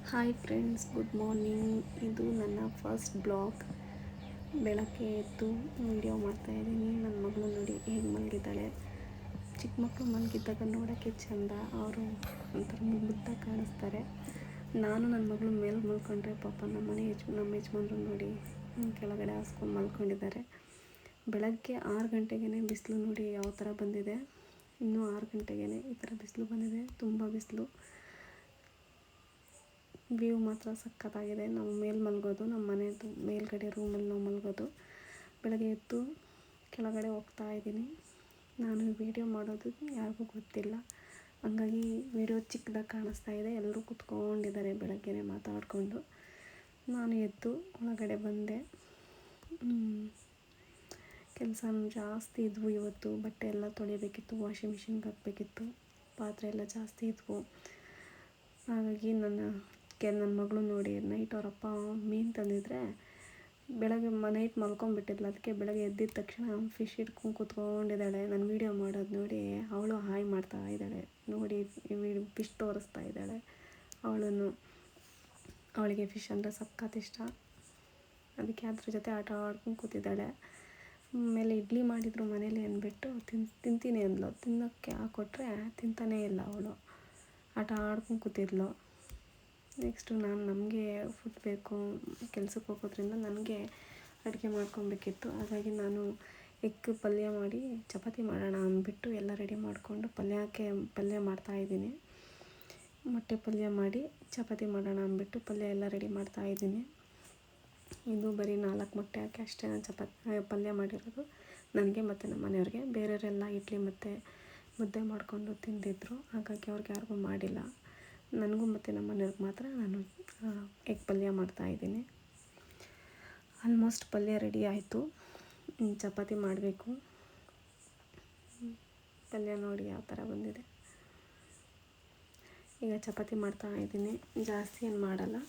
Hi friends, good morning. ಇದು ನನ್ನ first blog. ಬೆಳಗ್ಗೆ ಎದ್ದು ವೀಡಿಯೋ ಮಾಡ್ತಾಯಿದ್ದೀನಿ. ನನ್ನ ಮಗಳು ನೋಡಿ ಹೇಗೆ ಮಲಗಿದ್ದಾಳೆ. ಚಿಕ್ಕ ಮಕ್ಕಳು ಮಲಗಿದ್ದಾಗ ನೋಡೋಕ್ಕೆ ಚೆಂದ, ಅವರು ಒಂಥರ ಮುದ್ದಾಗಿ ಕಾಣಿಸ್ತಾರೆ. ನಾನು ನನ್ನ ಮಗಳು ಮೇಲೆ ಮಲ್ಕೊಂಡ್ರೆ ಪಾಪ ನಮ್ಮ ಯಜಮಾನ್ರು ನೋಡಿ ಕೆಳಗಡೆ ಹಾಸ್ಕೊಂಡು ಮಲ್ಕೊಂಡಿದ್ದಾರೆ. ಬೆಳಗ್ಗೆ 6 ಗಂಟೆಗೇ ಬಿಸಿಲು ನೋಡಿ ಯಾವ ಥರ ಬಂದಿದೆ. ಇನ್ನೂ 6 ಗಂಟೆಗೇ ಈ ಥರ ಬಿಸಿಲು ಬಂದಿದೆ, ತುಂಬ ಬಿಸಿಲು. ವ್ಯೂ ಮಾತ್ರ ಸಖತ್ತಾಗಿದೆ. ನಾವು ಮೇಲೆ ಮಲಗೋದು, ನಮ್ಮ ಮನೆಯದು ಮೇಲ್ಗಡೆ ರೂಮಲ್ಲಿ ನಾವು ಮಲಗೋದು. ಬೆಳಗ್ಗೆ ಎದ್ದು ಕೆಳಗಡೆ ಹೋಗ್ತಾ ಇದ್ದೀನಿ. ನಾನು ವೀಡಿಯೋ ಮಾಡೋದು ಯಾರಿಗೂ ಗೊತ್ತಿಲ್ಲ, ಹಂಗಾಗಿ ವೀಡಿಯೋ ಚಿಕ್ಕದಾಗಿ ಕಾಣಿಸ್ತಾ ಇದೆ. ಎಲ್ಲರೂ ಕೂತ್ಕೊಂಡಿದ್ದಾರೆ ಬೆಳಗ್ಗೆನೇ ಮಾತಾಡಿಕೊಂಡು. ನಾನು ಎದ್ದು ಒಳಗಡೆ ಬಂದೆ. ಕೆಲಸ ಜಾಸ್ತಿ ಇದ್ವು ಇವತ್ತು. ಬಟ್ಟೆ ಎಲ್ಲ ತೊಳಿಬೇಕಿತ್ತು, ವಾಷಿಂಗ್ ಮಿಷಿನ್ಗೆ ಹಾಕಬೇಕಿತ್ತು. ಪಾತ್ರೆ ಎಲ್ಲ ಜಾಸ್ತಿ ಇದ್ವು. ಹಾಗಾಗಿ ನನ್ನ ಮಗಳು ನೋಡಿ ನೈಟ್ ಅವರಪ್ಪ ಮೀನು ತಂದಿದ್ರೆ ಬೆಳಗ್ಗೆ ನೈಟ್ ಮಲ್ಕೊಂಡ್ಬಿಟ್ಟಿದ್ಲು. ಅದಕ್ಕೆ ಬೆಳಗ್ಗೆ ಎದ್ದಿದ ತಕ್ಷಣ ಫಿಶ್ ಹಿಡ್ಕೊಂಡು ಕೂತ್ಕೊಂಡಿದ್ದಾಳೆ. ನಾನು ವೀಡಿಯೋ ಮಾಡೋದು ನೋಡಿ ಅವಳು ಹಾಯ್ ಮಾಡ್ತಾ ಇದ್ದಾಳೆ. ನೋಡಿ ಫಿಶ್ ತೋರಿಸ್ತಾ ಇದ್ದಾಳೆ. ಅವಳಿಗೆ ಫಿಶ್ ಅಂದರೆ ಸಖತ್ ಇಷ್ಟ. ಅದಕ್ಕೆ ಅದ್ರ ಜೊತೆ ಆಟ ಆಡ್ಕೊಂಡು ಕೂತಿದ್ದಾಳೆ. ಆಮೇಲೆ ಇಡ್ಲಿ ಮಾಡಿದ್ರು ಮನೇಲಿ ಅಂದ್ಬಿಟ್ಟು ತಿಂತೀನಿ ಅಂದ್ಲು. ತಿನ್ನೋಕ್ಕೆ ಹಾಕ್ಕೊಟ್ರೆ ತಿಂತಾನೇ ಇಲ್ಲ ಅವಳು, ಆಟ ಆಡ್ಕೊಂಡು ಕೂತಿದ್ಲು. ನೆಕ್ಸ್ಟು ನಮಗೆ ಫುಡ್ ಬೇಕು, ಕೆಲ್ಸಕ್ಕೆ ಹೋಗೋದ್ರಿಂದ ನನಗೆ ಅಡುಗೆ ಮಾಡ್ಕೊಬೇಕಿತ್ತು. ಹಾಗಾಗಿ ನಾನು ಎಗ್ ಪಲ್ಯ ಮಾಡಿ ಚಪಾತಿ ಮಾಡೋಣ ಅಂದ್ಬಿಟ್ಟು ಎಲ್ಲ ರೆಡಿ ಮಾಡಿಕೊಂಡು ಪಲ್ಯ ಮಾಡ್ತಾಯಿದ್ದೀನಿ. ಮೊಟ್ಟೆ ಪಲ್ಯ ಮಾಡಿ ಚಪಾತಿ ಮಾಡೋಣ ಅಂದ್ಬಿಟ್ಟು ಪಲ್ಯ ಎಲ್ಲ ರೆಡಿ ಮಾಡ್ತಾಯಿದ್ದೀನಿ. ಇದು ಬರೀ 4 ಮೊಟ್ಟೆ ಹಾಕಿ ಅಷ್ಟೇ ನಾನು ಪಲ್ಯ ಮಾಡಿರೋದು, ನನಗೆ ಮತ್ತು ನಮ್ಮ ಮನೆಯವ್ರಿಗೆ. ಬೇರೆಯವರೆಲ್ಲ ಇಡ್ಲಿ ಮತ್ತು ಮುದ್ದೆ ಮಾಡಿಕೊಂಡು ತಿಂದಿದ್ರು, ಹಾಗಾಗಿ ಅವ್ರಿಗೆ ಯಾರಿಗೂ ಮಾಡಿಲ್ಲ. ನನಗೂ ಮತ್ತು ನಮ್ಮ ಮನೆಯವ್ರಿಗೆ ಮಾತ್ರ ನಾನು ಎಗ್ ಪಲ್ಯ ಮಾಡ್ತಾಯಿದ್ದೀನಿ. ಆಲ್ಮೋಸ್ಟ್ ಪಲ್ಯ ರೆಡಿ ಆಯಿತು. ಚಪಾತಿ ಮಾಡಬೇಕು. ಪಲ್ಯ ನೋಡಿ ಯಾವ ಥರ ಬಂದಿದೆ. ಈಗ ಚಪಾತಿ ಮಾಡ್ತಾಯಿದ್ದೀನಿ. ಜಾಸ್ತಿ ಏನು ಮಾಡಲ್ಲ.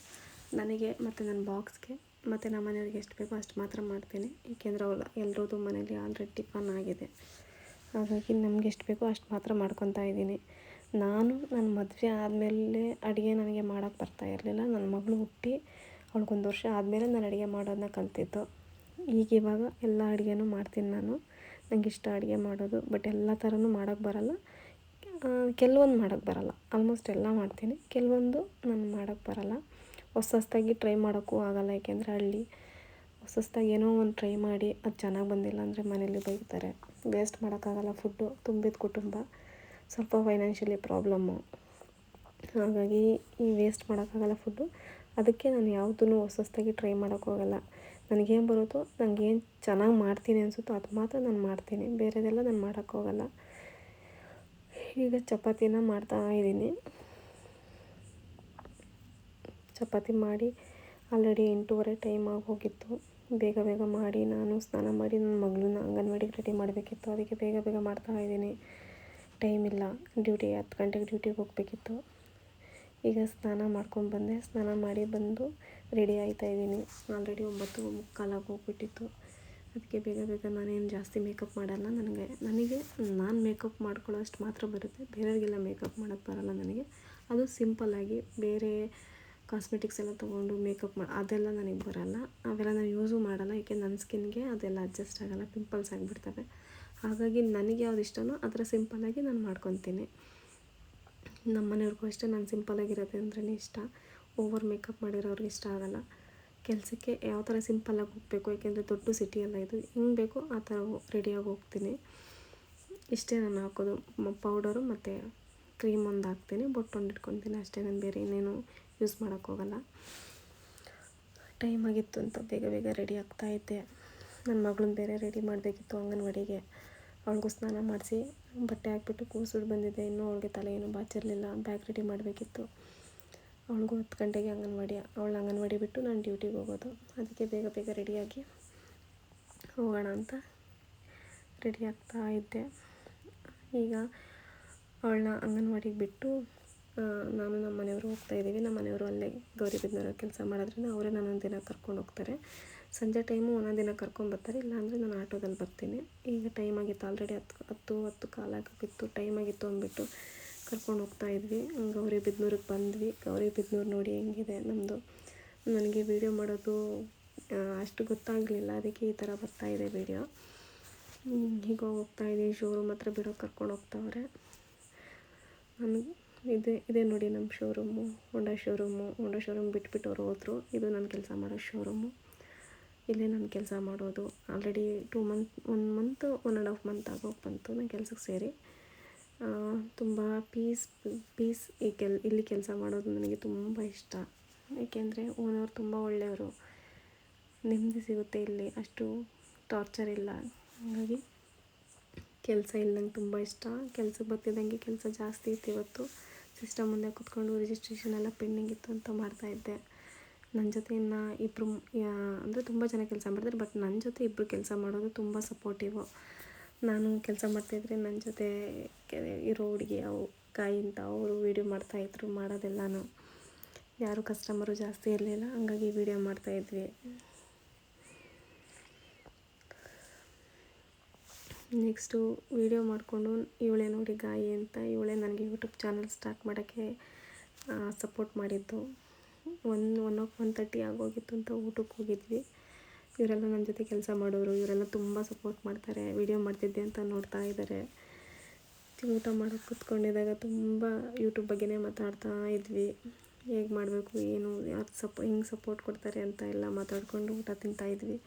ನನಗೆ ಮತ್ತು ನನ್ನ ಬಾಕ್ಸ್ಗೆ ಮತ್ತು ನಮ್ಮ ಮನೆಯವ್ರಿಗೆ ಎಷ್ಟು ಬೇಕೋ ಅಷ್ಟು ಮಾತ್ರ ಮಾಡ್ತೀನಿ. ಏಕೆಂದರೆ ಎಲ್ಲರದ್ದು ಮನೇಲಿ ಆಲ್ರೆಡಿ ಟಿಫನ್ ಆಗಿದೆ. ಹಾಗಾಗಿ ನಮ್ಗೆ ಎಷ್ಟು ಬೇಕೋ ಅಷ್ಟು ಮಾತ್ರ ಮಾಡ್ಕೊತಾ ಇದ್ದೀನಿ. ನನ್ನ ಮದುವೆ ಆದಮೇಲೆ ಅಡುಗೆ ನನಗೆ ಮಾಡೋಕ್ಕೆ ಬರ್ತಾಯಿರಲಿಲ್ಲ. ನನ್ನ ಮಗಳು ಹುಟ್ಟಿ ಅವಳಿಗೊಂದು ವರ್ಷ ಆದಮೇಲೆ ನಾನು ಅಡುಗೆ ಮಾಡೋದನ್ನ ಕಲಿತಿದ್ದು. ಇವಾಗ ಎಲ್ಲ ಅಡುಗೆನೂ ಮಾಡ್ತೀನಿ ನಾನು. ನನಗೆ ಇಷ್ಟ ಅಡುಗೆ ಮಾಡೋದು. ಬಟ್ ಎಲ್ಲ ಥರನೂ ಮಾಡೋಕ್ಕೆ ಬರಲ್ಲ, ಕೆಲವೊಂದು ಮಾಡೋಕ್ಕೆ ಬರಲ್ಲ. ಆಲ್ಮೋಸ್ಟ್ ಎಲ್ಲ ಮಾಡ್ತೀನಿ, ಕೆಲವೊಂದು ನನಗೆ ಮಾಡೋಕ್ಕೆ ಬರಲ್ಲ. ಹೊಸ್ದಾಗಿ ಟ್ರೈ ಮಾಡೋಕ್ಕೂ ಆಗೋಲ್ಲ, ಏಕೆಂದರೆ ಹೊಸ್ದಾಗಿ ಏನೋ ಒಂದು ಟ್ರೈ ಮಾಡಿ ಅದು ಚೆನ್ನಾಗಿ ಬಂದಿಲ್ಲ ಅಂದರೆ ಮನೇಲಿ ಬೈತಾರೆ. ವೇಸ್ಟ್ ಮಾಡೋಕ್ಕಾಗಲ್ಲ ಫುಡ್ಡು. ತುಂಬಿದ ಕುಟುಂಬ, ಸ್ವಲ್ಪ ಫೈನಾನ್ಷಿಯಲಿ ಪ್ರಾಬ್ಲಮ್ಮು. ಹಾಗಾಗಿ ವೇಸ್ಟ್ ಮಾಡೋಕ್ಕಾಗಲ್ಲ ಫುಡ್ಡು. ಅದಕ್ಕೆ ನಾನು ಯಾವುದೂ ಹೊಸ್ದಾಗಿ ಟ್ರೈ ಮಾಡೋಕ್ಕೋಗಲ್ಲ. ನನಗೇನು ಬರುತ್ತೋ, ನನಗೇನು ಚೆನ್ನಾಗಿ ಮಾಡ್ತೀನಿ ಅನಿಸುತ್ತೋ ಅದು ಮಾತ್ರ ನಾನು ಮಾಡ್ತೀನಿ. ಬೇರೆದೆಲ್ಲ ನಾನು ಮಾಡೋಕ್ಕೋಗಲ್ಲ. ಈಗ ಚಪಾತಿನ ಮಾಡ್ತಾಯಿದ್ದೀನಿ. ಚಪಾತಿ ಮಾಡಿ ಆಲ್ರೆಡಿ 8:30 ಟೈಮ್ ಆಗೋಗಿತ್ತು. ಬೇಗ ಮಾಡಿ ನಾನು ಸ್ನಾನ ಮಾಡಿ ನನ್ನ ಮಗಳನ್ನ ಅಂಗನವಾಡಿಗೆ ರೆಡಿ ಮಾಡಬೇಕಿತ್ತು. ಅದಕ್ಕೆ ಬೇಗ ಮಾಡ್ತಾಯಿದ್ದೀನಿ. ಟೈಮ್ ಇಲ್ಲ, 10 ಗಂಟೆಗೆ ಡ್ಯೂಟಿಗೆ ಹೋಗಬೇಕಿತ್ತು. ಈಗ ಸ್ನಾನ ಮಾಡ್ಕೊಂಡು ಬಂದೆ. ಸ್ನಾನ ಮಾಡಿ ಬಂದು ರೆಡಿ ಆಯ್ತಾಯಿದ್ದೀನಿ. ಆಲ್ರೆಡಿ 9:45 ಹೋಗ್ಬಿಟ್ಟಿತ್ತು. ಅದಕ್ಕೆ ಬೇಗ ನಾನೇನು ಜಾಸ್ತಿ ಮೇಕಪ್ ಮಾಡಲ್ಲ. ನಾನು ಮೇಕಪ್ ಮಾಡ್ಕೊಳ್ಳೋ ಅಷ್ಟು ಮಾತ್ರ ಬರುತ್ತೆ. ಬೇರೆಯವ್ರಿಗೆಲ್ಲ ಮೇಕಪ್ ಮಾಡೋಕ್ಕೆ ಬರಲ್ಲ ನನಗೆ. ಅದು ಸಿಂಪಲ್ಲಾಗಿ ಬೇರೆ ಕಾಸ್ಮೆಟಿಕ್ಸ್ ಎಲ್ಲ ತೊಗೊಂಡು ಮೇಕಪ್ ಅದೆಲ್ಲ ನನಗೆ ಬರಲ್ಲ. ಅವೆಲ್ಲ ನಾನು ಯೂಸು ಮಾಡಲ್ಲ. ಏಕೆಂದರೆ ನನ್ನ ಸ್ಕಿನ್ಗೆ ಅದೆಲ್ಲ ಅಡ್ಜಸ್ಟ್ ಆಗೋಲ್ಲ, ಪಿಂಪಲ್ಸ್ ಆಗಿಬಿಡ್ತವೆ. ಹಾಗಾಗಿ ನನಗೆ ಯಾವ್ದು ಇಷ್ಟನೋ ಅದರ ಸಿಂಪಲ್ಲಾಗಿ ನಾನು ಮಾಡ್ಕೊತೀನಿ. ನಮ್ಮ ಮನೆಯವ್ರಿಗೂ ಅಷ್ಟೇ ನಾನು ಸಿಂಪಲ್ಲಾಗಿರೋದು ಅಂದ್ರೇ ಇಷ್ಟ. ಓವರ್ ಮೇಕಪ್ ಮಾಡಿರೋರಿಗೆ ಇಷ್ಟ ಆಗೋಲ್ಲ. ಕೆಲಸಕ್ಕೆ ಯಾವ ಥರ ಸಿಂಪಲ್ಲಾಗಿ ಹೋಗಬೇಕು, ಏಕೆಂದರೆ ದೊಡ್ಡ ಸಿಟಿ ಎಲ್ಲ ಇದು. ಹಿಂಗೆ ಬೇಕೋ ಆ ಥರ ರೆಡಿಯಾಗಿ ಹೋಗ್ತೀನಿ. ಇಷ್ಟೇ ನಾನು ಹಾಕೋದು. ಪೌಡರು ಮತ್ತು ಕ್ರೀಮ್ ಒಂದು ಹಾಕ್ತೀನಿ, ಬೊಟ್ಟೊಂದು ಇಟ್ಕೊತೀನಿ ಅಷ್ಟೇ. ನಾನು ಬೇರೆ ಇನ್ನೇನು ಯೂಸ್ ಮಾಡೋಕ್ಕೋಗಲ್ಲ. ಟೈಮ್ ಆಗಿತ್ತು ಅಂತ ಬೇಗ ರೆಡಿ ಆಗ್ತಾಯಿದ್ದೆ. ನನ್ನ ಮಗಳನ್ನ ಬೇರೆ ರೆಡಿ ಮಾಡಬೇಕಿತ್ತು ಅಂಗನವಾಡಿಗೆ. ಅವಳಿಗೂ ಸ್ನಾನ ಮಾಡಿಸಿ ಬಟ್ಟೆ ಹಾಕ್ಬಿಟ್ಟು ಕೂಸಿಟ್ಟು ಬಂದಿದ್ದೆ. ಇನ್ನೂ ಅವಳಿಗೆ ತಲೆ ಏನೂ ಬಾಚಿರಲಿಲ್ಲ. ಬ್ಯಾಗ್ ರೆಡಿ ಮಾಡಬೇಕಿತ್ತು. ಅವಳಿಗೂ 10 ಗಂಟೆಗೆ ಅಂಗನವಾಡಿ ಬಿಟ್ಟು ನಾನು ಡ್ಯೂಟಿಗೆ ಹೋಗೋದು. ಅದಕ್ಕೆ ಬೇಗ ರೆಡಿಯಾಗಿ ಹೋಗೋಣ ಅಂತ ರೆಡಿ ಆಗ್ತಾ ಇದ್ದೆ. ಈಗ ಅವಳನ್ನ ಅಂಗನವಾಡಿಗೆ ಬಿಟ್ಟು ನಾನು ನಮ್ಮ ಮನೆಯವರು ಹೋಗ್ತಾಯಿದ್ದೀವಿ. ನಮ್ಮ ಮನೆಯವರು ಅಲ್ಲೇ ಗೌರಿಬಿದನೂರಲ್ಲಿ ಕೆಲಸ ಮಾಡೋದ್ರಿಂದ ಅವರೇ ನನ್ನೊಂದು ದಿನ ಕರ್ಕೊಂಡು ಹೋಗ್ತಾರೆ. ಸಂಜೆ ಟೈಮು ಒಂದೊಂದು ದಿನ ಕರ್ಕೊಂಬರ್ತಾರೆ, ಇಲ್ಲಾಂದರೆ ನಾನು ಆಟೋದಲ್ಲಿ ಬರ್ತೀನಿ. ಈಗ ಟೈಮ್ ಆಗಿತ್ತು, ಆಲ್ರೆಡಿ 10 ಕಾಲು ಆಗೋಗಿತ್ತು. ಟೈಮ್ ಆಗಿತ್ತು ಅಂದ್ಬಿಟ್ಟು ಕರ್ಕೊಂಡು ಹೋಗ್ತಾಯಿದ್ವಿ. ಗೌರಿಬಿದನೂರಿಗೆ ಬಂದ್ವಿ. ಗೌರಿಬಿದನೂರು ನೋಡಿ ಹೆಂಗಿದೆ ನಮ್ಮದು. ನನಗೆ ವೀಡಿಯೋ ಮಾಡೋದು ಅಷ್ಟು ಗೊತ್ತಾಗಲಿಲ್ಲ, ಅದಕ್ಕೆ ಈ ಥರ ಬರ್ತಾಯಿದೆ ವೀಡಿಯೋ. ಈಗ ಹೋಗ್ತಾಯಿದ್ದೀವಿ. ಶೋರೂಮ್ ಹತ್ರ ಬಿಡೋಕೆ ಕರ್ಕೊಂಡು ಹೋಗ್ತಾವ್ರೆ. ನನಗೆ ಇದೇ ನೋಡಿ ನಮ್ಮ ಶೋರೂಮು, ಹೋಂಡಾ ಶೋರೂಮ್ ಬಿಟ್ಬಿಟ್ಟು ಅವ್ರು ಹೋದರು. ಇದು ನಾನು ಕೆಲಸ ಮಾಡೋ ಶೋರೂಮು. ಇಲ್ಲೇ ನಾನು ಕೆಲಸ ಮಾಡೋದು. ಆಲ್ರೆಡಿ 1 ಮಂತ್ 1.5 ಮಂತ್ ಆಗೋಗಿ ಬಂತು ನಾನು ಕೆಲಸಕ್ಕೆ ಸೇರಿ. ತುಂಬ ಪೀಸ್ ಇಲ್ಲಿ ಕೆಲಸ ಮಾಡೋದು ನನಗೆ ತುಂಬ ಇಷ್ಟ. ಏಕೆಂದರೆ ಓನರ್ ತುಂಬ ಒಳ್ಳೆಯವರು, ನೆಮ್ಮದಿ ಸಿಗುತ್ತೆ ಇಲ್ಲಿ, ಅಷ್ಟು ಟಾರ್ಚರ್ ಇಲ್ಲ. ಹಾಗಾಗಿ ಕೆಲಸ ಇಲ್ಲಿ ನಂಗೆ ತುಂಬ ಇಷ್ಟ. ಕೆಲಸಕ್ಕೆ ಬರ್ತಿದ್ದಂಗೆ ಕೆಲಸ ಜಾಸ್ತಿ ಇತ್ತು. ಇವತ್ತು ಸಿಸ್ಟಮ್ ಮುಂದೆ ಕೂತ್ಕೊಂಡು ರಿಜಿಸ್ಟ್ರೇಷನ್ ಎಲ್ಲ ಪೆಂಡಿಂಗ್ ಇತ್ತು ಅಂತ ಮಾಡ್ತಾಯಿದ್ದೆ. ನನ್ನ ಜೊತೆ ಇನ್ನು ಇಬ್ಬರು ಅಂದರೆ ತುಂಬ ಜನ ಕೆಲಸ ಮಾಡ್ತಾರೆ, ಬಟ್ ನನ್ನ ಜೊತೆ ಇಬ್ಬರು ಕೆಲಸ ಮಾಡೋದು ತುಂಬ ಸಪೋರ್ಟಿವು. ನಾನು ಕೆಲಸ ಮಾಡ್ತಾಯಿದ್ರೆ ನನ್ನ ಜೊತೆ ಇರೋ ಹುಡುಗಿ ಕಾಯಿ ಅಂತ ಅವರು ವೀಡಿಯೋ ಮಾಡ್ತಾಯಿದ್ರು. ಮಾಡೋದೆಲ್ಲನೂ ಯಾರೂ ಕಸ್ಟಮರು ಜಾಸ್ತಿ ಇರಲಿಲ್ಲ, ಹಂಗಾಗಿ ವೀಡಿಯೋ ಮಾಡ್ತಾಯಿದ್ವಿ. ನೆಕ್ಸ್ಟು ವೀಡಿಯೋ ಮಾಡಿಕೊಂಡು ಇವಳೇ ನೋಡಿ ಗಾಯಿ ಅಂತ, ಇವಳೇ ನನಗೆ ಯೂಟ್ಯೂಬ್ ಚಾನಲ್ ಸ್ಟಾರ್ಟ್ ಮಾಡೋಕ್ಕೆ ಸಪೋರ್ಟ್ ಮಾಡಿದ್ದು. 1:30 ಆಗೋಗಿತ್ತು ಅಂತ ಊಟಕ್ಕೆ ಹೋಗಿದ್ವಿ. ಇವರೆಲ್ಲ ನನ್ನ ಜೊತೆ ಕೆಲಸ ಮಾಡೋರು, ಇವರೆಲ್ಲ ತುಂಬ ಸಪೋರ್ಟ್ ಮಾಡ್ತಾರೆ. ವೀಡಿಯೋ ಮಾಡ್ತಿದ್ದೆ ಅಂತ ನೋಡ್ತಾ ಇದ್ದಾರೆ. ಊಟ ಮಾಡೋಕ್ಕೆ ಕೂತ್ಕೊಂಡಿದ್ದಾಗ ತುಂಬ ಯೂಟ್ಯೂಬ್ ಬಗ್ಗೆನೇ ಮಾತಾಡ್ತಾ ಇದ್ವಿ. ಹೇಗೆ ಮಾಡಬೇಕು, ಏನು, ಯಾರು ಹೆಂಗೆ ಸಪೋರ್ಟ್ ಕೊಡ್ತಾರೆ ಅಂತ ಎಲ್ಲ ಮಾತಾಡಿಕೊಂಡು ಊಟ ತಿಂತಾಯಿದ್ವಿ.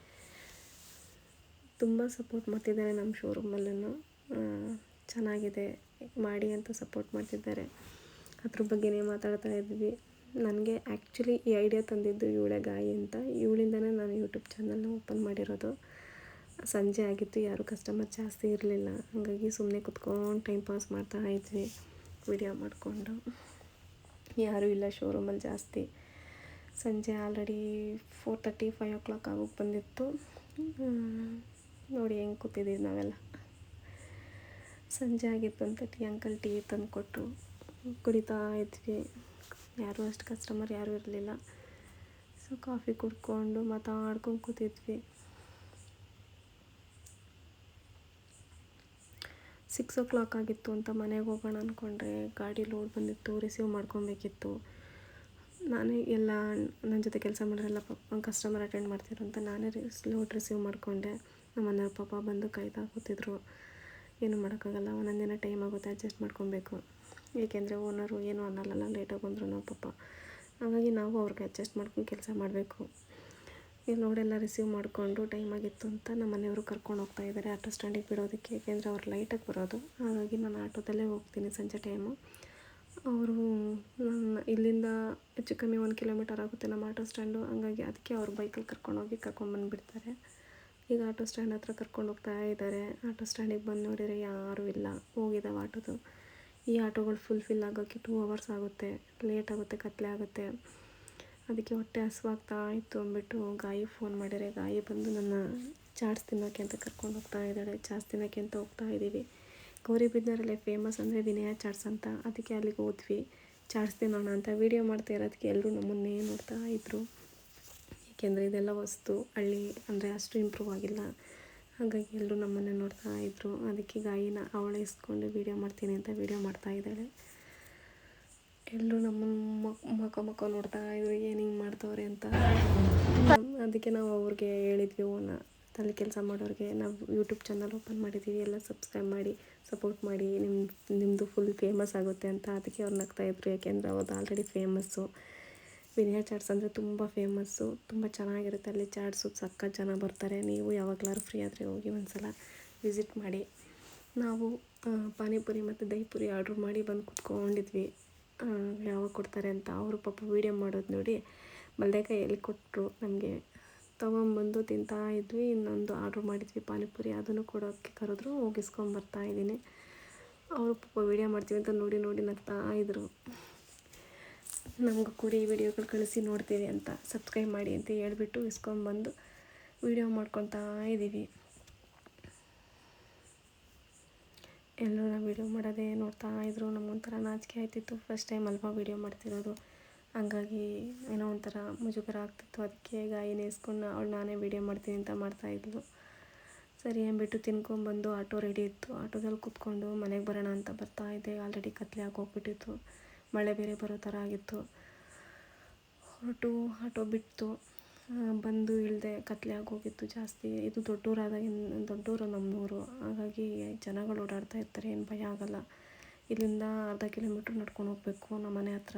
ತುಂಬ ಸಪೋರ್ಟ್ ಮಾಡ್ತಿದ್ದಾರೆ ನಮ್ಮ ಶೋರೂಮಲ್ಲೂ. ಚೆನ್ನಾಗಿದೆ ಮಾಡಿ ಅಂತ ಸಪೋರ್ಟ್ ಮಾಡ್ತಿದ್ದಾರೆ. ಅದ್ರ ಬಗ್ಗೆನೇ ಮಾತಾಡ್ತಾ ಇದ್ವಿ. ನನಗೆ ಆ್ಯಕ್ಚುಲಿ ಈ ಐಡಿಯಾ ತಂದಿದ್ದು ಇವಳೇ ಗಾಯಿ ಅಂತ. ಇವಳಿಂದನೇ ನಾನು ಯೂಟ್ಯೂಬ್ ಚಾನಲ್ನ ಓಪನ್ ಮಾಡಿರೋದು. ಸಂಜೆ ಆಗಿತ್ತು, ಯಾರೂ ಕಸ್ಟಮರ್ ಜಾಸ್ತಿ ಇರಲಿಲ್ಲ, ಹಾಗಾಗಿ ಸುಮ್ಮನೆ ಕುತ್ಕೊಂಡು ಟೈಮ್ ಪಾಸ್ ಮಾಡ್ತಾ ಇದ್ವಿ ವಿಡಿಯೋ ಮಾಡಿಕೊಂಡು. ಯಾರೂ ಇಲ್ಲ ಶೋರೂಮಲ್ಲಿ ಜಾಸ್ತಿ. ಸಂಜೆ ಆಲ್ರೆಡಿ 4:30 5 o'clock ಆಗೋಗಿ ಬಂದಿತ್ತು. ನೋಡಿ ಹೆಂಗೆ ಕೂತಿದ್ದೀವಿ ನಾವೆಲ್ಲ. ಸಂಜೆ ಆಗಿತ್ತು ಅಂತ ಅಂಕಲ್ ಟೀ ತಂದು ಕೊಟ್ಟರು, ಕುಡಿತಾ ಇದ್ವಿ. ಯಾರೂ ಅಷ್ಟು ಕಸ್ಟಮರ್ ಯಾರೂ ಇರಲಿಲ್ಲ. ಸೊ ಕಾಫಿ ಕುಡ್ಕೊಂಡು ಮಾತಾಡ್ಕೊಂಡು ಕೂತಿದ್ವಿ. 6 o'clock ಆಗಿತ್ತು ಅಂತ ಮನೆಗೆ ಹೋಗೋಣ ಅಂದ್ಕೊಂಡ್ರೆ ಗಾಡಿ ಲೋಡ್ ಬಂದಿತ್ತು, ರಿಸೀವ್ ಮಾಡ್ಕೊಬೇಕಿತ್ತು. ನಾನೇ ಎಲ್ಲ ನನ್ನ ಜೊತೆ ಕೆಲಸ ಮಾಡೋರೆಲ್ಲ ಕಸ್ಟಮರ್ ಅಟೆಂಡ್ ಮಾಡ್ತಿದ್ರು ಅಂತ ನಾನೇ ಲೋಡ್ ರಿಸೀವ್ ಮಾಡಿಕೊಂಡೆ. ನಮ್ಮ ಮನೆಯವ್ರ ಪಾಪ ಬಂದು ಕಾಯ್ತಾ ಕೂತಿದ್ರು. ಏನೂ ಮಾಡೋಕ್ಕಾಗಲ್ಲ, ಒಂದೊಂದು ದಿನ ಟೈಮ್ ಆಗುತ್ತೆ, ಅಡ್ಜಸ್ಟ್ ಮಾಡ್ಕೊಬೇಕು. ಏಕೆಂದರೆ ಓನರು ಏನೂ ಅನ್ನಲ್ಲ, ಲೇಟಾಗಿ ಬಂದರು ನಾವು ಪಾಪ. ಹಾಗಾಗಿ ನಾವು ಅವ್ರಿಗೆ ಅಡ್ಜಸ್ಟ್ ಮಾಡ್ಕೊಂಡು ಕೆಲಸ ಮಾಡಬೇಕು. ಈ ಲೋಡೆಲ್ಲ ರಿಸೀವ್ ಮಾಡಿಕೊಂಡು ಟೈಮ್ ಆಗಿತ್ತು ಅಂತ ನಮ್ಮ ಮನೆಯವರು ಕರ್ಕೊಂಡು ಹೋಗ್ತಾ ಇದ್ದಾರೆ ಆಟೋ ಸ್ಟ್ಯಾಂಡಿಗೆ ಬಿಡೋದಕ್ಕೆ. ಏಕೆಂದರೆ ಅವ್ರು ಲೈಟಾಗಿ ಬರೋದು, ಹಾಗಾಗಿ ನಾನು ಆಟೋದಲ್ಲೇ ಹೋಗ್ತೀನಿ ಸಂಜೆ ಟೈಮು. ಅವರು ಇಲ್ಲಿಂದ ಹೆಚ್ಚು ಕಮ್ಮಿ 1 ಕಿಲೋಮೀಟರ್ ಆಗುತ್ತೆ ನಮ್ಮ ಆಟೋ ಸ್ಟ್ಯಾಂಡು. ಹಂಗಾಗಿ ಅದಕ್ಕೆ ಅವ್ರು ಬೈಕಲ್ಲಿ ಕರ್ಕೊಂಡೋಗಿ ಕರ್ಕೊಂಬಂದುಬಿಡ್ತಾರೆ. ಈಗ ಆಟೋ ಸ್ಟ್ಯಾಂಡ್ ಹತ್ರ ಕರ್ಕೊಂಡು ಹೋಗ್ತಾ ಇದ್ದಾರೆ. ಆಟೋ ಸ್ಟ್ಯಾಂಡಿಗೆ ಬಂದು ನೋಡಿದರೆ ಯಾರೂ ಇಲ್ಲ, ಹೋಗಿದ್ದಾವೆ ಆಟೋದು. ಈ ಆಟೋಗಳು ಫಿಲ್ ಆಗೋಕ್ಕೆ 2 hours ಆಗುತ್ತೆ, ಲೇಟ್ ಆಗುತ್ತೆ, ಕತ್ಲೆ ಆಗುತ್ತೆ. ಅದಕ್ಕೆ ಹೊಟ್ಟೆ ಹಸಿವಾಗ್ತಾ ಇತ್ತು ಅಂದ್ಬಿಟ್ಟು ಗಾಯಿ ಫೋನ್ ಮಾಡಿದರೆ ಗಾಯಿ ಬಂದು ನನ್ನ ಚಾಟ್ಸ್ ತಿನ್ನೋಕ್ಕೆ ಅಂತ ಕರ್ಕೊಂಡು ಹೋಗ್ತಾ ಇದ್ದಾಳೆ. ಚಾಟ್ಸ್ ತಿನ್ನೋಕ್ಕೆ ಅಂತ ಹೋಗ್ತಾ ಇದ್ದೀವಿ. ಗೌರಿಬಿದನೂರಲ್ಲೇ ಫೇಮಸ್ ಅಂದರೆ ವಿನಯ ಚಾಟ್ಸ್ ಅಂತ, ಅದಕ್ಕೆ ಅಲ್ಲಿಗೆ ಹೋದ್ವಿ ಚಾಟ್ಸ್ ತಿನ್ನೋಣ ಅಂತ. ವೀಡಿಯೋ ಮಾಡ್ತಾ ಇರೋದಕ್ಕೆ ಎಲ್ಲರೂ ನಮ್ಮನ್ನೇ ನೋಡ್ತಾ ಇದ್ದರು. ಏಕೆಂದರೆ ಇದೆಲ್ಲ ವಸ್ತು ಹಳ್ಳಿ ಅಂದರೆ ಅಷ್ಟು ಇಂಪ್ರೂವ್ ಆಗಿಲ್ಲ, ಹಾಗಾಗಿ ಎಲ್ಲರೂ ನಮ್ಮನ್ನೇ ನೋಡ್ತಾ ಇದ್ದರು. ಅದಕ್ಕೆ ಗಾಯಿನ ಅವಳೇ ಇಸ್ಕೊಂಡು ವೀಡಿಯೋ ಮಾಡ್ತೀನಿ ಅಂತ ವೀಡಿಯೋ ಮಾಡ್ತಾ ಇದ್ದಾಳೆ. ಎಲ್ಲರೂ ನಮ್ಮನ್ನು ಮಕ್ಕ ನೋಡ್ತಾ ಇದ್ರು, ಏನು ಹಿಂಗೆ ಮಾಡ್ತವ್ರೆ ಅಂತ. ಅದಕ್ಕೆ ನಾವು ಅವ್ರಿಗೆ ಹೇಳಿದ್ವಿ, ಅಲ್ಲಿ ಕೆಲಸ ಮಾಡೋರಿಗೆ ನಾವು ಯೂಟ್ಯೂಬ್ ಚಾನಲ್ ಓಪನ್ ಮಾಡಿದ್ದೀವಿ, ಎಲ್ಲ ಸಬ್ಸ್ಕ್ರೈಬ್ ಮಾಡಿ ಸಪೋರ್ಟ್ ಮಾಡಿ, ನಿಮ್ಮದು ಫುಲ್ ಫೇಮಸ್ ಆಗುತ್ತೆ ಅಂತ. ಅದಕ್ಕೆ ಅವ್ರು ನಗ್ತಾಯಿದ್ರು. ಯಾಕೆಂದರೆ ಅವ್ರದ್ದು ಆಲ್ರೆಡಿ ಫೇಮಸ್ಸು. ವಿನಯ ಚಾಟ್ಸ್ ಅಂದರೆ ತುಂಬ ಫೇಮಸ್ಸು, ತುಂಬ ಚೆನ್ನಾಗಿರುತ್ತೆ ಅಲ್ಲಿ ಚಾಟ್ಸು. ಸಖತ್ ಜನ ಬರ್ತಾರೆ. ನೀವು ಯಾವಾಗಲಾದ್ರು ಫ್ರೀ ಆದರೆ ಹೋಗಿ ಒಂದು ಸಲ ವಿಸಿಟ್ ಮಾಡಿ. ನಾವು ಪಾನಿಪುರಿ ಮತ್ತು ದಹಿಪುರಿ ಆರ್ಡ್ರ್ ಮಾಡಿ ಬಂದು ಕೂತ್ಕೊಂಡಿದ್ವಿ, ಯಾವಾಗ ಕೊಡ್ತಾರೆ ಅಂತ. ಅವರು ಪಾಪ ವೀಡಿಯೋ ಮಾಡೋದು ನೋಡಿ ಬಲ್ದೇಕಾಯಲ್ಲಿ ಕೊಟ್ಟರು ನಮಗೆ. ತೊಗೊಂಬಂದು ತಿಂತಾ ಇದ್ವಿ. ಇನ್ನೊಂದು ಆರ್ಡ್ರ್ ಮಾಡಿದ್ವಿ ಪಾನಿಪುರಿ, ಅದನ್ನು ಕೊಡೋಕ್ಕೆ ಕರೆದ್ರು, ಹೋಗಿಸ್ಕೊಂಬರ್ತಾಯಿದ್ದೀನಿ. ಅವರು ಪಾಪ ವೀಡಿಯೋ ಮಾಡ್ತೀವಿ ಅಂತ ನೋಡಿ ನಗ್ತಾ ಇದ್ದರು. ನಮಗೂ ಕೂಡ ಈ ವಿಡಿಯೋಗಳು ಕಳಿಸಿ ನೋಡ್ತೀವಿ ಅಂತ, ಸಬ್ಸ್ಕ್ರೈಬ್ ಮಾಡಿ ಅಂತ ಹೇಳ್ಬಿಟ್ಟು ಇಸ್ಕೊಂಬಂದು ವೀಡಿಯೋ ಮಾಡ್ಕೊತಾ ಇದ್ದೀವಿ. ಎಲ್ಲರೂ ನಾವು ವೀಡಿಯೋ ಮಾಡೋದೇ ನೋಡ್ತಾ ಇದ್ದರು. ನಮಗೊಂಥರ ನಾಚಿಕೆ ಆಯ್ತಿತ್ತು, ಫಸ್ಟ್ ಟೈಮ್ ಅಲ್ವಾ ವೀಡಿಯೋ ಮಾಡ್ತಿರೋದು. ಹಂಗಾಗಿ ಏನೋ ಒಂಥರ ಮುಜುಗರ ಆಗ್ತಿತ್ತು. ಅದಕ್ಕೆ ಗಾಯಿನೇ ಇಸ್ಕೊಂಡು ಅವಳು ನಾನೇ ವೀಡಿಯೋ ಮಾಡ್ತೀನಿ ಅಂತ ಮಾಡ್ತಾಯಿದ್ಲು. ಸರಿ ಅಂದ್ಬಿಟ್ಟು ತಿನ್ಕೊಂಬಂದು ಆಟೋ ರೆಡಿ ಇತ್ತು. ಆಟೋದಲ್ಲಿ ಕೂತ್ಕೊಂಡು ಮನೆಗೆ ಬರೋಣ ಅಂತ ಬರ್ತಾಯಿದ್ದೆ. ಆಲ್ರೆಡಿ ಕತ್ಲೆ ಆಗೋಗ್ಬಿಟ್ಟಿತ್ತು. ಮಳೆ ಬೇರೆ ಬರೋ ಥರ ಆಗಿತ್ತು. ಹೊರಟು ಆಟೋ ಬಿಟ್ಟು ಬಂದು ಇಳಿದೆ. ಕತ್ಲೆ ಆಗೋಗಿತ್ತು ಜಾಸ್ತಿ. ಇದು ದೊಡ್ಡೂರು ನಮ್ಮೂರು, ಹಾಗಾಗಿ ಜನಗಳು ಓಡಾಡ್ತಾ ಇರ್ತಾರೆ, ಏನು ಭಯ ಆಗೋಲ್ಲ. ಇಲ್ಲಿಂದ ಅರ್ಧ ಕಿಲೋಮೀಟ್ರ್ ನಡ್ಕೊಂಡು ಹೋಗಬೇಕು ನಮ್ಮ ಮನೆ ಹತ್ರ.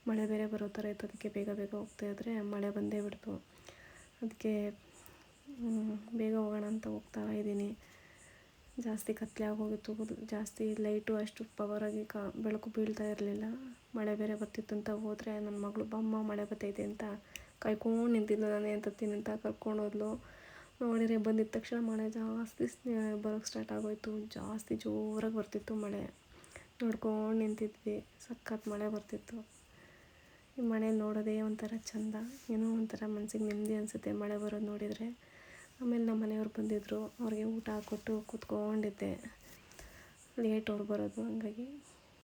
ಮಳೆ ಬೇರೆ ಬರೋ ಥರ ಇತ್ತು, ಅದಕ್ಕೆ ಬೇಗ ಹೋಗ್ತಾಯಿದ್ರೆ ಮಳೆ ಬಂದೇ ಬಿಡ್ತು. ಅದಕ್ಕೆ ಬೇಗ ಹೋಗೋಣ ಅಂತ ಹೋಗ್ತಾ ಇದ್ದೀನಿ. ಜಾಸ್ತಿ ಕತ್ಲೆ ಆಗೋಗಿತ್ತು. ಜಾಸ್ತಿ ಲೈಟು ಅಷ್ಟು ಪವರಾಗಿ ಬೆಳಕು ಬೀಳ್ತಾ ಇರಲಿಲ್ಲ. ಮಳೆ ಬೇರೆ ಬರ್ತಿತ್ತು ಅಂತ ಹೋದರೆ ನನ್ನ ಮಗಳು ಬಮ್ಮ ಮಳೆ ಬರ್ತೈತೆ ಅಂತ ಕಾಯ್ಕೊಂಡು ನಿಂತಿದ್ಲು. ನಾನು ಏನು ತತ್ತೀನಿ ಅಂತ ಕರ್ಕೊಂಡು ಹೋದ್ಲು. ನೋಡಿದ್ರೆ ಬಂದಿದ್ದ ತಕ್ಷಣ ಮಳೆ ಜಾಸ್ತಿ ಬರೋಕ್ಕೆ ಸ್ಟಾರ್ಟ್ ಆಗೋಯಿತು. ಜಾಸ್ತಿ ಜೋರಾಗಿ ಬರ್ತಿತ್ತು ಮಳೆ. ನೋಡ್ಕೊಂಡು ನಿಂತಿದ್ವಿ. ಸಖತ್ ಮಳೆ ಬರ್ತಿತ್ತು. ಈ ಮಳೇಲಿ ನೋಡೋದೇ ಒಂಥರ ಚೆಂದ, ಏನೋ ಒಂಥರ ಮನಸ್ಸಿಗೆ ನೆಮ್ಮದಿ ಅನಿಸುತ್ತೆ ಮಳೆ ಬರೋದು ನೋಡಿದರೆ. ಆಮೇಲೆ ನಮ್ಮ ಮನೆಯವ್ರು ಬಂದಿದ್ದರು. ಅವ್ರಿಗೆ ಊಟ ಹಾಕ್ಕೊಟ್ಟು ಕೂತ್ಕೊಂಡಿದ್ದೆ. ಲೇಟ್ ಅವ್ರು ಬರೋದು, ಹಂಗಾಗಿ